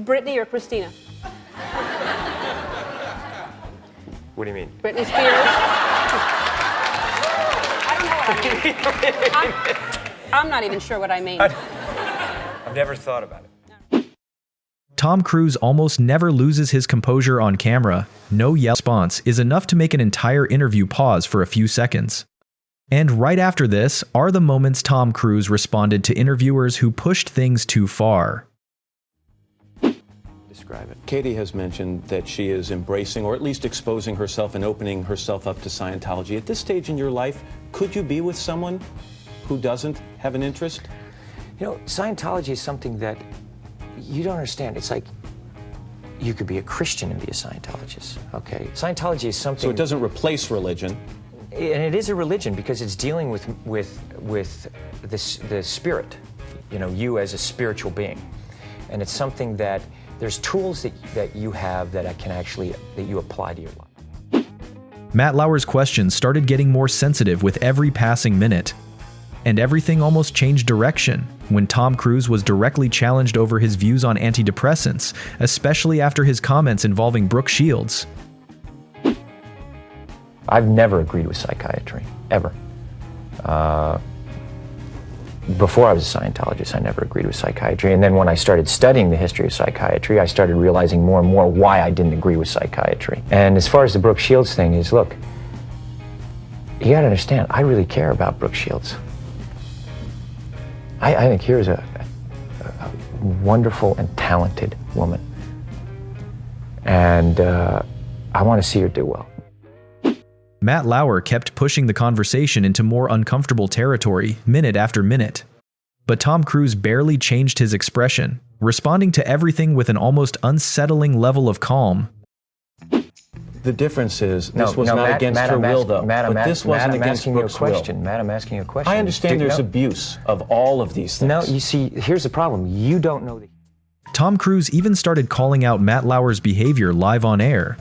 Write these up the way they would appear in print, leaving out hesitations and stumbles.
Britney or Christina? What do you mean? Britney Spears? I don't know what I mean. I'm not even sure what I mean. I've never thought about it. Tom Cruise almost never loses his composure on camera. No yell response is enough to make an entire interview pause for a few seconds. And right after this are the moments Tom Cruise responded to interviewers who pushed things too far. Describe it. Katie has mentioned that she is embracing or at least exposing herself and opening herself up to Scientology. At this stage in your life, could you be with someone who doesn't have an interest? You know, Scientology is something that you don't understand. It's like you could be a Christian and be a Scientologist, okay? Scientology is something... So it doesn't replace religion. And it is a religion because it's dealing with the spirit, you know, you as a spiritual being. And it's something that there's tools that you have that that you apply to your life. Matt Lauer's questions started getting more sensitive with every passing minute. And everything almost changed direction when Tom Cruise was directly challenged over his views on antidepressants, especially after his comments involving Brooke Shields. I've never agreed with psychiatry, ever. Before I was a Scientologist, I never agreed with psychiatry. And then when I started studying the history of psychiatry, I started realizing more and more why I didn't agree with psychiatry. And as far as the Brooke Shields thing is, look, you gotta understand, I really care about Brooke Shields. I think here's a wonderful and talented woman. And I want to see her do well. Matt Lauer kept pushing the conversation into more uncomfortable territory, minute after minute. But Tom Cruise barely changed his expression, responding to everything with an almost unsettling level of calm. The difference is this was not against her will, though. But this wasn't against Brooke's will. Matt, I'm asking you a question. I understand there's abuse of all of these things. No, you see, here's the problem. You don't know the... Tom Cruise even started calling out Matt Lauer's behavior live on air.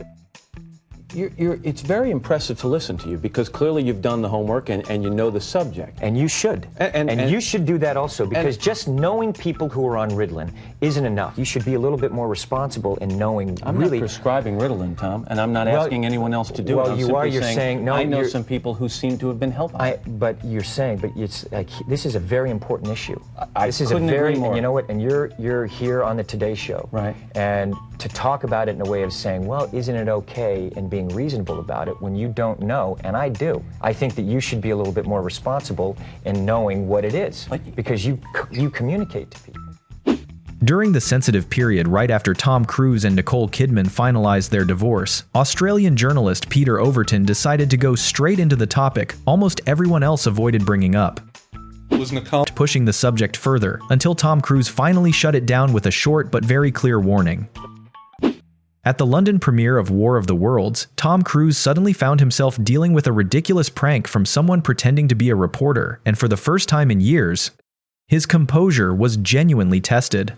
It's very impressive to listen to you because clearly you've done the homework and you know the subject. And you should. And you should do that also because just knowing people who are on Ritalin isn't enough. You should be a little bit more responsible in knowing I'm really... not prescribing Ritalin, Tom, and I'm not asking anyone else to do it. Well, you are. You're saying... No, I know some people who seem to have been helped. But it's like, this is a very important issue. This is a very... And you know what? And you're here on the Today Show. Right. And to talk about it in a way of saying, well, isn't it okay, and being reasonable about it when you don't know, and I do. I think that you should be a little bit more responsible in knowing what it is, because you communicate to people. During the sensitive period right after Tom Cruise and Nicole Kidman finalized their divorce, Australian journalist Peter Overton decided to go straight into the topic almost everyone else avoided bringing up. Was Nicole pushing the subject further until Tom Cruise finally shut it down with a short but very clear warning. At the London premiere of War of the Worlds, Tom Cruise suddenly found himself dealing with a ridiculous prank from someone pretending to be a reporter, and for the first time in years, his composure was genuinely tested.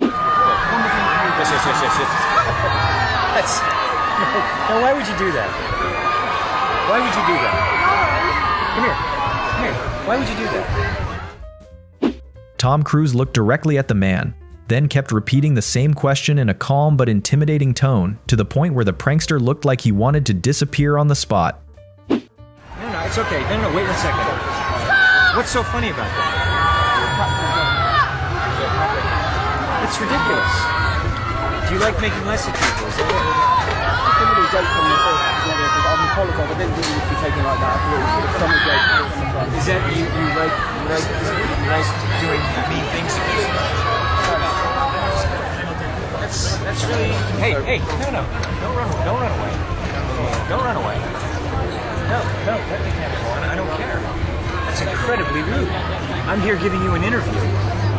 Yes. Now, why would you do that? Why would you do that? Come here. Why would you do that? Tom Cruise looked directly at the man, then kept repeating the same question in a calm but intimidating tone to the point where the prankster looked like he wanted to disappear on the spot. No, it's okay. No, wait 1 second. What's so funny about that? It's ridiculous. Do you like making less of people? Is that what? Is that you like doing mean things to people? That's really... Hey, no, don't run away. Don't run away. No, let me have it on. I don't care. That's incredibly rude. I'm here giving you an interview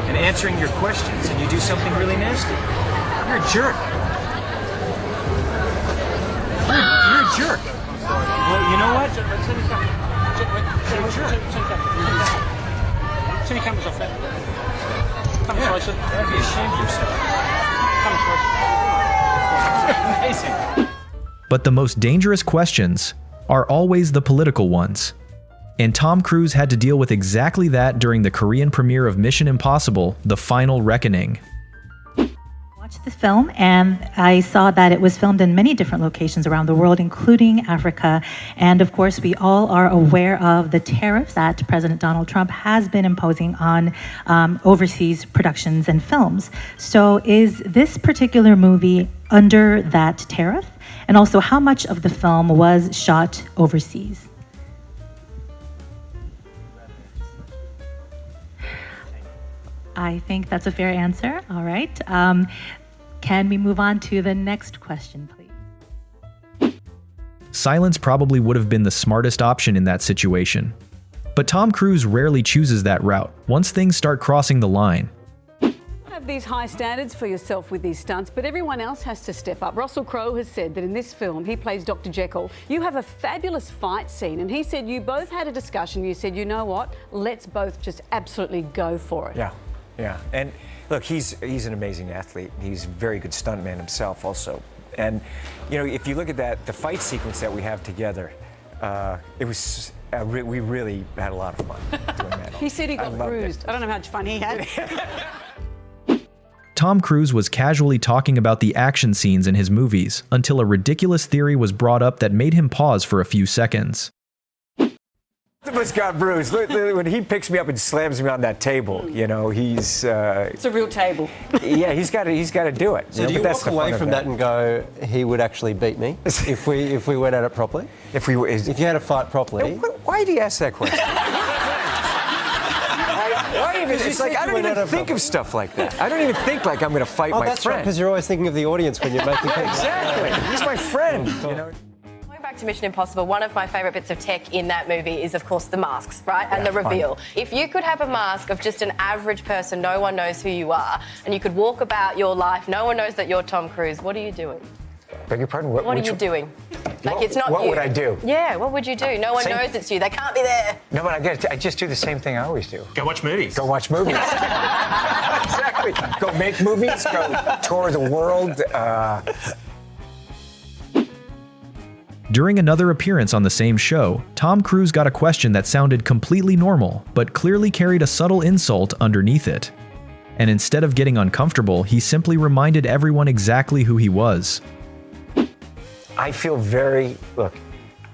and answering your questions, and you do something really nasty. You're a jerk. You're a jerk. Well, you know what? You're a jerk. Turn your cameras off there. Come closer. You ought to be ashamed of yourself. Amazing. But the most dangerous questions are always the political ones. And Tom Cruise had to deal with exactly that during the Korean premiere of Mission Impossible: The Final Reckoning. watched the film and I saw that it was filmed in many different locations around the world, including Africa. And of course, we all are aware of the tariffs that President Donald Trump has been imposing on overseas productions and films. So is this particular movie under that tariff? And also, how much of the film was shot overseas? I think that's a fair answer. All right. Can we move on to the next question, please? Silence probably would have been the smartest option in that situation. But Tom Cruise rarely chooses that route once things start crossing the line. Have these high standards for yourself with these stunts, but everyone else has to step up. Russell Crowe has said that in this film, he plays Dr. Jekyll. You have a fabulous fight scene, and he said you both had a discussion. You said, you know what, let's both just absolutely go for it. Yeah, and look, he's an amazing athlete. He's a very good stuntman himself also. And, you know, if you look at that, the fight sequence that we have together, it was, we really had a lot of fun doing that. He said he got bruised. I don't know how much fun he had. Tom Cruise was casually talking about the action scenes in his movies until a ridiculous theory was brought up that made him pause for a few seconds. Almost got bruised. When he picks me up and slams me on that table, you know, he's... It's a real table. Yeah, he's got to do it. So do you walk away from that and go, he would actually beat me if we went at it properly? If you had a fight properly? Why do you ask that question? It's like, I don't even think of stuff like that. I don't even think like I'm going to fight my friend. That's right, because you're always thinking of the audience when you're making things. Exactly. He's my friend, you know. Going back to Mission Impossible, one of my favourite bits of tech in that movie is, of course, the masks, right? And the reveal. If you could have a mask of just an average person, no one knows who you are, and you could walk about your life, no one knows that you're Tom Cruise, what are you doing? Beg your pardon? What are you doing? Like, it's not What you. would I do? Yeah, what would you do? No one knows it's you. They can't be there. No, but I just do the same thing I always do. Go watch movies. Go watch movies. Exactly. Go make movies. Go tour the world. During another appearance on the same show, Tom Cruise got a question that sounded completely normal, but clearly carried a subtle insult underneath it. And instead of getting uncomfortable, he simply reminded everyone exactly who he was. I feel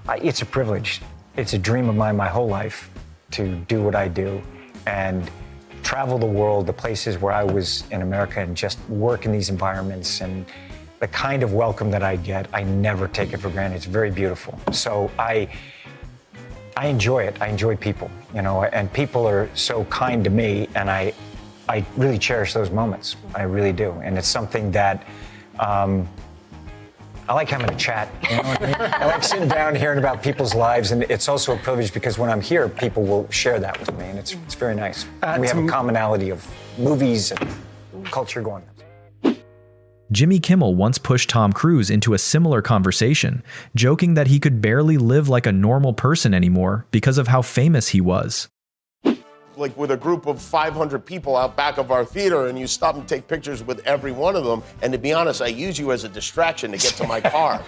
it's a privilege. It's a dream of mine my whole life to do what I do and travel the world, the places where I was in America, and just work in these environments. And the kind of welcome that I get, I never take it for granted. It's very beautiful. So I enjoy it. I enjoy people, you know, and people are so kind to me, and I really cherish those moments. I really do. And it's something that I like having a chat, you know what I mean? I like sitting down hearing about people's lives, and it's also a privilege because when I'm here, people will share that with me, and it's very nice. We have a commonality of movies and culture going on. Jimmy Kimmel once pushed Tom Cruise into a similar conversation, joking that he could barely live like a normal person anymore because of how famous he was. Like with a group of 500 people out back of our theater, and you stop and take pictures with every one of them, and to be honest, I use you as a distraction to get to my car.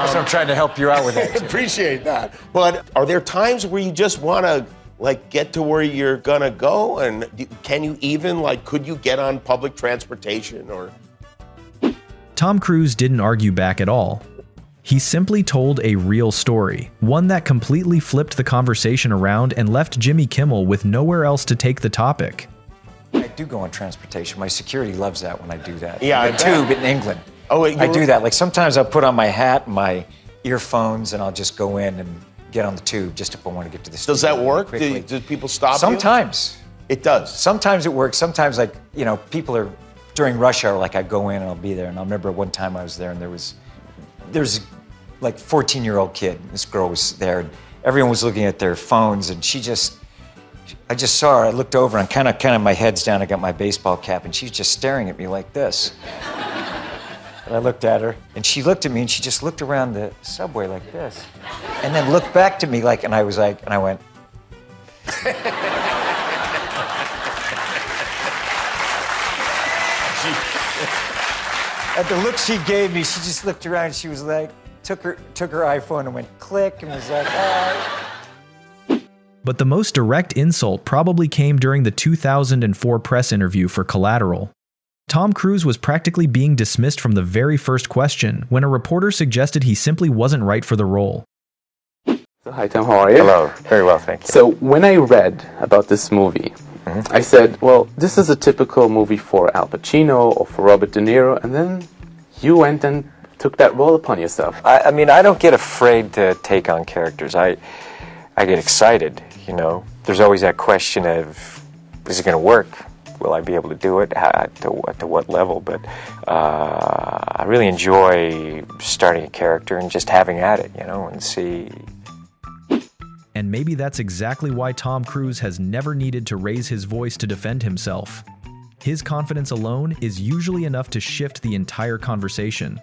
So I'm trying to help you out with that. Appreciate that. But are there times where you just want to like get to where you're gonna go, and can you even could you get on public transportation or? Tom Cruise didn't argue back at all. He simply told a real story, one that completely flipped the conversation around and left Jimmy Kimmel with nowhere else to take the topic. I do go on transportation. My security loves that when I do that. Yeah, the tube in England. Oh, wait, I do that. Like sometimes I'll put on my hat and my earphones, and I'll just go in and get on the tube just if I want to get to the. Does that work? Do people stop Sometimes. You? It does. Sometimes it works. Sometimes, like, you know, people are during rush hour. Like I go in and I'll be there. And I remember one time I was there, and there's like 14-year-old kid. This girl was there, and everyone was looking at their phones, and I just saw her. I looked over, and kind of my head's down. I got my baseball cap, and she's just staring at me like this. And I looked at her, and she looked at me, and she just looked around the subway like this, and then looked back to me like, and I went. At the look she gave me, she just looked around, and she was like, took her iPhone and went click, and was like, all right. But the most direct insult probably came during the 2004 press interview for Collateral. Tom Cruise was practically being dismissed from the very first question when a reporter suggested he simply wasn't right for the role. Hi Tom, how are you? Hello, very well, thank you. So when I read about this movie, I said, well, this is a typical movie for Al Pacino or for Robert De Niro, and then you went and took that role upon yourself. I mean, I don't get afraid to take on characters. I get excited, you know. There's always that question of, is it going to work? Will I be able to do it? To what level? But I really enjoy starting a character and just having at it, you know, and see. And maybe that's exactly why Tom Cruise has never needed to raise his voice to defend himself. His confidence alone is usually enough to shift the entire conversation.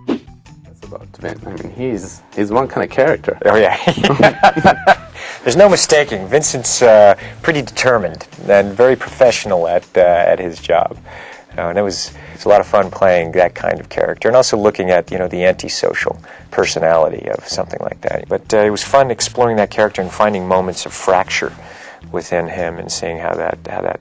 That's about Vin. I mean, he's one kind of character. Oh yeah. There's no mistaking. Vincent's pretty determined and very professional at his job. And it's a lot of fun playing that kind of character, and also looking at, you know, the antisocial personality of something like that. But it was fun exploring that character and finding moments of fracture within him and seeing how that